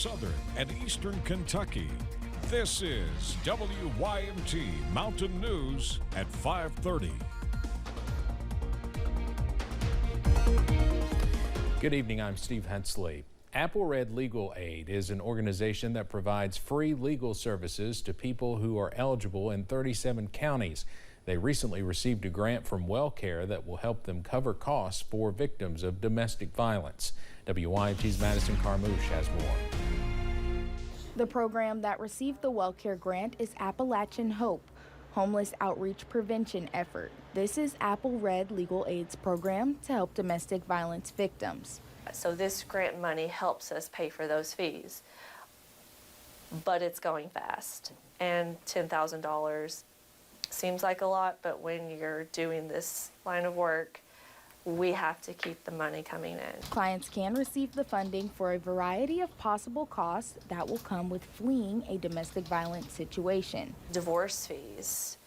southern and eastern Kentucky. This is WYMT Mountain News at 5:30. Good evening, I'm Steve Hensley. Apple Red Legal Aid is an organization that provides free legal services to people who are eligible in 37 counties. They recently received a grant from WellCare that will help them cover costs for victims of domestic violence. WYMT's Madison Carmouche has more. The program that received the WellCare grant is Appalachian Hope, Homeless Outreach Prevention Effort. This is Apple Red Legal Aid's program to help domestic violence victims. So this grant money helps us pay for those fees, but it's going fast. And $10,000 seems like a lot, but when you're doing this line of work, we have to keep the money coming in. Clients can receive the funding for a variety of possible costs that will come with fleeing a domestic violence situation. Divorce fees,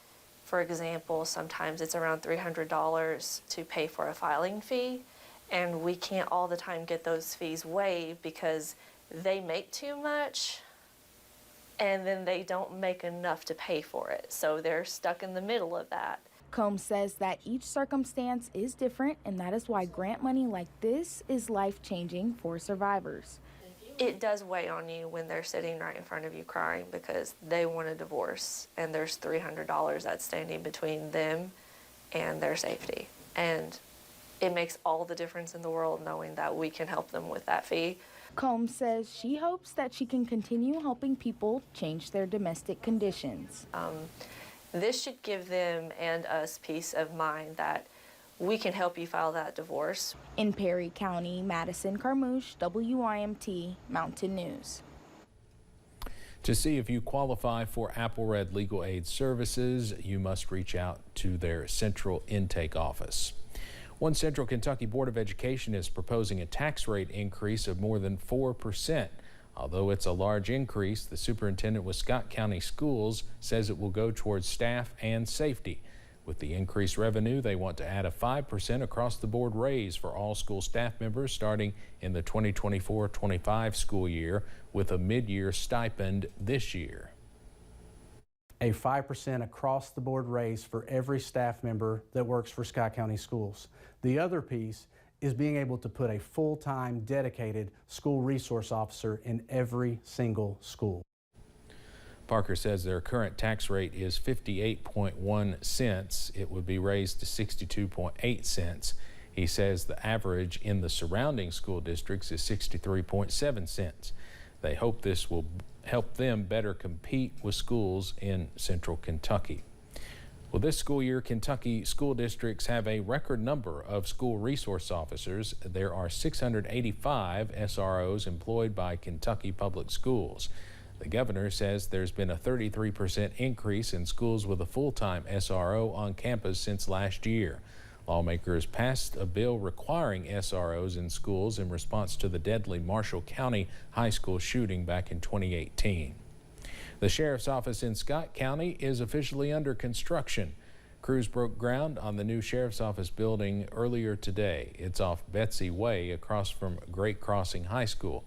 for example, sometimes it's around $300 to pay for a filing fee, and we can't all the time get those fees waived because they make too much and then they don't make enough to pay for it. So they're stuck in the middle of that. Combs says that each circumstance is different, and that is why grant money like this is life-changing for survivors. It does weigh on you when they're sitting right in front of you crying because they want a divorce and there's $300 that's standing between them and their safety. And it makes all the difference in the world knowing that we can help them with that fee. Combs says she hopes that she can continue helping people change their domestic conditions. This should give them and us peace of mind that we can help you file that divorce. In Perry County, Madison Carmouche, WYMT Mountain News. To see if you qualify for Apple Red Legal Aid services, you must reach out to their central intake office. One Central Kentucky Board of Education is proposing a tax rate increase of more than 4%. Although it's a large increase, the superintendent with Scott County Schools says it will go towards staff and safety. With the increased revenue, they want to add a 5% across-the-board raise for all school staff members starting in the 2024-25 school year, with a mid-year stipend this year. A 5% across-the-board raise for every staff member that works for Scott County Schools. The other piece is being able to put a full-time dedicated school resource officer in every single school. Parker says their current tax rate is 58.1 cents. It would be raised to 62.8 cents. He says the average in the surrounding school districts is 63.7 cents. They hope this will help them better compete with schools in central Kentucky. Well, this school year, Kentucky school districts have a record number of school resource officers. There are 685 SROs employed by Kentucky Public Schools. The governor says there's been a 33% increase in schools with a full-time SRO on campus since last year. Lawmakers passed a bill requiring SROs in schools in response to the deadly Marshall County high school shooting back in 2018. The sheriff's office in Scott County is officially under construction. Crews broke ground on the new sheriff's office building earlier today. It's off Betsy Way across from Great Crossing High School.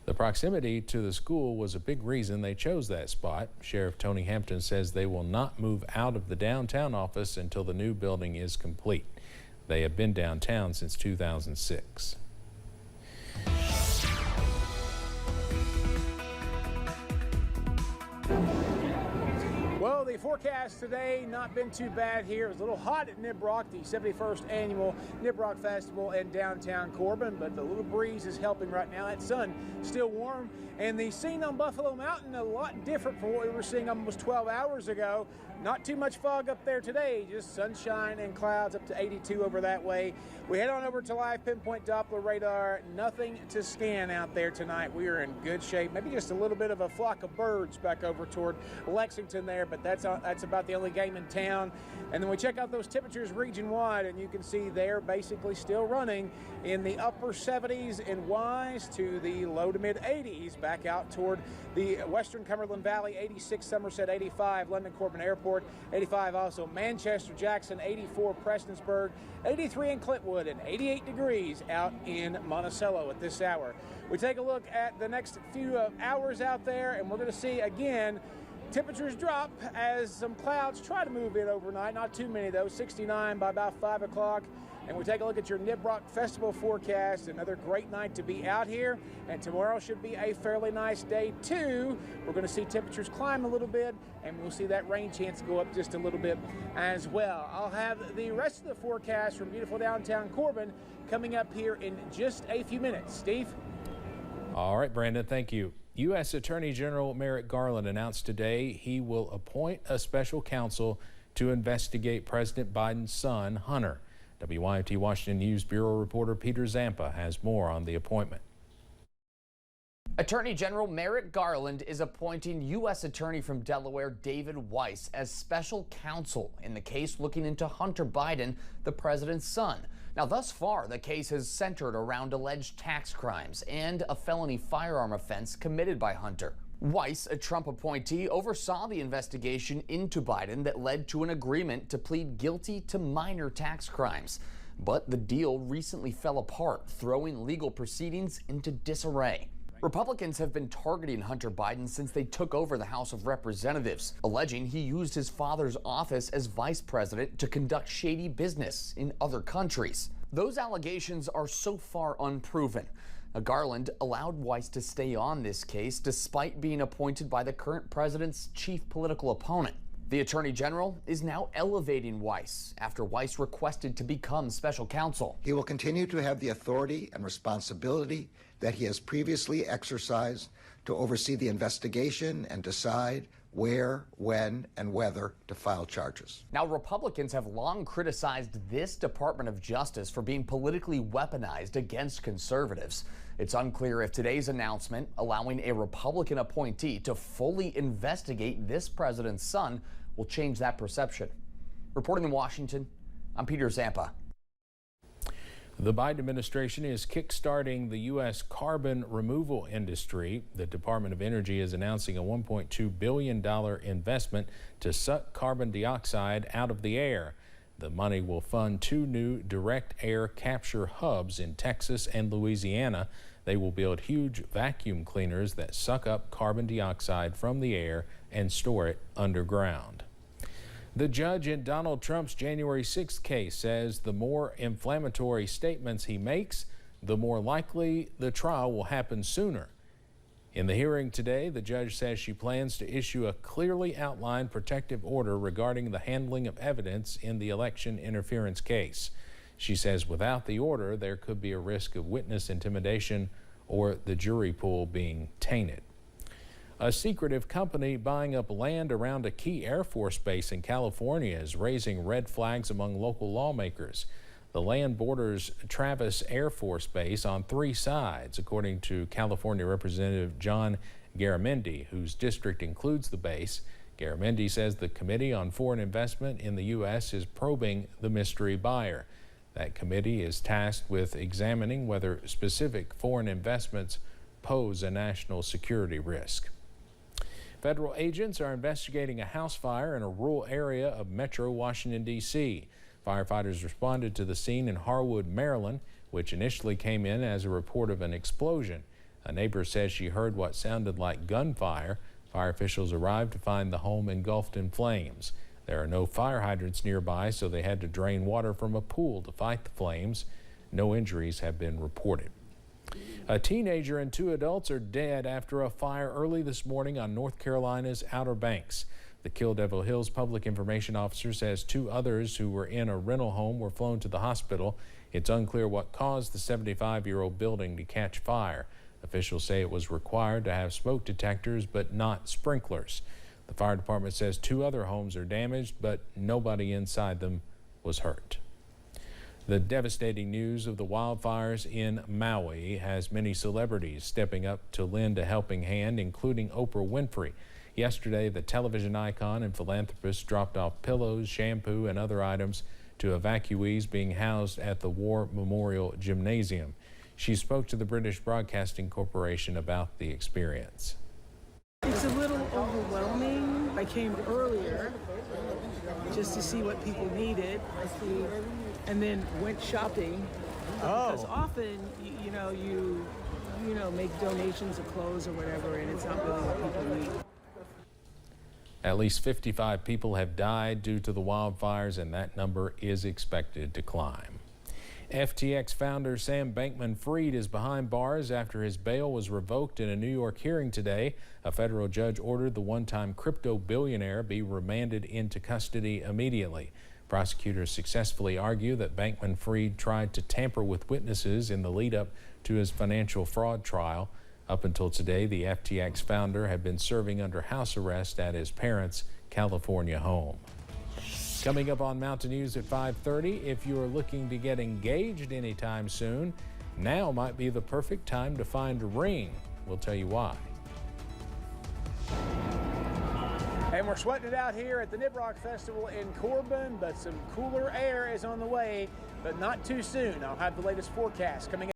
The proximity to the school was a big reason they chose that spot. Sheriff Tony Hampton says they will not move out of the downtown office until the new building is complete. They have been downtown since 2006. Well, the forecast today not been too bad here. It was a little hot at Nibrock, the 71st annual Nibrock Festival in downtown Corbin, but the little breeze is helping right now. That sun still warm, and the scene on Buffalo Mountain a lot different from what we were seeing almost 12 hours ago. Not too much fog up there today, just sunshine and clouds up to 82 over that way. We head on over to live pinpoint Doppler radar. Nothing to scan out there tonight. We are in good shape. Maybe just a little bit of a flock of birds back over toward Lexington there, but that's about the only game in town. And then we check out those temperatures region-wide, and you can see they're basically still running in the upper 70s in Wise to the low to mid 80s back out toward the western Cumberland Valley. 86 Somerset, 85 London Corbin Airport, 85 also Manchester Jackson, 84 Prestonsburg, 83 in Clintwood, and 88 degrees out in Monticello at this hour. We take a look at the next few hours out there, and we're going to see again temperatures drop as some clouds try to move in overnight. Not too many though, 69 by about 5 o'clock. And we take a look at your Nibrock Festival forecast. Another great night to be out here, and tomorrow should be a fairly nice day too. We're going to see temperatures climb a little bit, and we'll see that rain chance go up just a little bit as well. I'll have the rest of the forecast from beautiful downtown Corbin coming up here in just a few minutes. Steve? All right, Brandon, thank you. U.S. Attorney General Merrick Garland announced today he will appoint a special counsel to investigate President Biden's son, Hunter. WYMT Washington News Bureau reporter Peter Zampa has more on the appointment. Attorney General Merrick Garland is appointing U.S. Attorney from Delaware David Weiss as special counsel in the case looking into Hunter Biden, the president's son. Now, thus far, the case has centered around alleged tax crimes and a felony firearm offense committed by Hunter. Weiss, a Trump appointee, oversaw the investigation into Biden that led to an agreement to plead guilty to minor tax crimes. But the deal recently fell apart, throwing legal proceedings into disarray. Republicans have been targeting Hunter Biden since they took over the House of Representatives, alleging he used his father's office as vice president to conduct shady business in other countries. Those allegations are so far unproven. Garland allowed Weiss to stay on this case despite being appointed by the current president's chief political opponent. The Attorney General is now elevating Weiss after Weiss requested to become special counsel. He will continue to have the authority and responsibility that he has previously exercised to oversee the investigation and decide where, when, and whether to file charges. Now, Republicans have long criticized this Department of Justice for being politically weaponized against conservatives. It's unclear if today's announcement allowing a Republican appointee to fully investigate this president's son will change that perception. Reporting in Washington, I'm Peter Zampa. The Biden administration is kickstarting the U.S. carbon removal industry. The Department of Energy is announcing a $1.2 billion investment to suck carbon dioxide out of the air. The money will fund 2 new direct air capture hubs in Texas and Louisiana. They will build huge vacuum cleaners that suck up carbon dioxide from the air and store it underground. The judge in Donald Trump's January 6th case says the more inflammatory statements he makes, the more likely the trial will happen sooner. In the hearing today, the judge says she plans to issue a clearly outlined protective order regarding the handling of evidence in the election interference case. She says without the order, there could be a risk of witness intimidation or the jury pool being tainted. A secretive company buying up land around a key Air Force base in California is raising red flags among local lawmakers. The land borders Travis Air Force Base on 3 sides, according to California Representative John Garamendi, whose district includes the base. Garamendi says the Committee on Foreign Investment in the U.S. is probing the mystery buyer. That committee is tasked with examining whether specific foreign investments pose a national security risk. Federal agents are investigating a house fire in a rural area of Metro Washington, D.C. Firefighters responded to the scene in Harwood, Maryland, which initially came in as a report of an explosion. A neighbor says she heard what sounded like gunfire. Fire officials arrived to find the home engulfed in flames. There are no fire hydrants nearby, so they had to drain water from a pool to fight the flames. No injuries have been reported. A teenager and 2 adults are dead after a fire early this morning on North Carolina's Outer Banks. The Kill Devil Hills Public Information Officer says 2 others who were in a rental home were flown to the hospital. It's unclear what caused the 75-year-old building to catch fire. Officials say it was required to have smoke detectors but not sprinklers. The fire department says 2 other homes are damaged, but nobody inside them was hurt. The devastating news of the wildfires in Maui has many celebrities stepping up to lend a helping hand, including Oprah Winfrey. Yesterday, the television icon and philanthropist dropped off pillows, shampoo, and other items to evacuees being housed at the War Memorial Gymnasium. She spoke to the British Broadcasting Corporation about the experience. It's a little overwhelming. I came earlier just to see what people needed, and then went shopping. Because often, you make donations of clothes or whatever, and it's not really what people need. At least 55 people have died due to the wildfires, and that number is expected to climb. FTX founder Sam Bankman-Fried is behind bars after his bail was revoked in a New York hearing today. A federal judge ordered the one-time crypto billionaire be remanded into custody immediately. Prosecutors successfully argue that Bankman-Fried tried to tamper with witnesses in the lead-up to his financial fraud trial. Up until today, the FTX founder had been serving under house arrest at his parents' California home. Coming up on Mountain News at 5:30, if you're looking to get engaged anytime soon, now might be the perfect time to find a ring. We'll tell you why. And we're sweating it out here at the Nibrock Festival in Corbin, but some cooler air is on the way, but not too soon. I'll have the latest forecast coming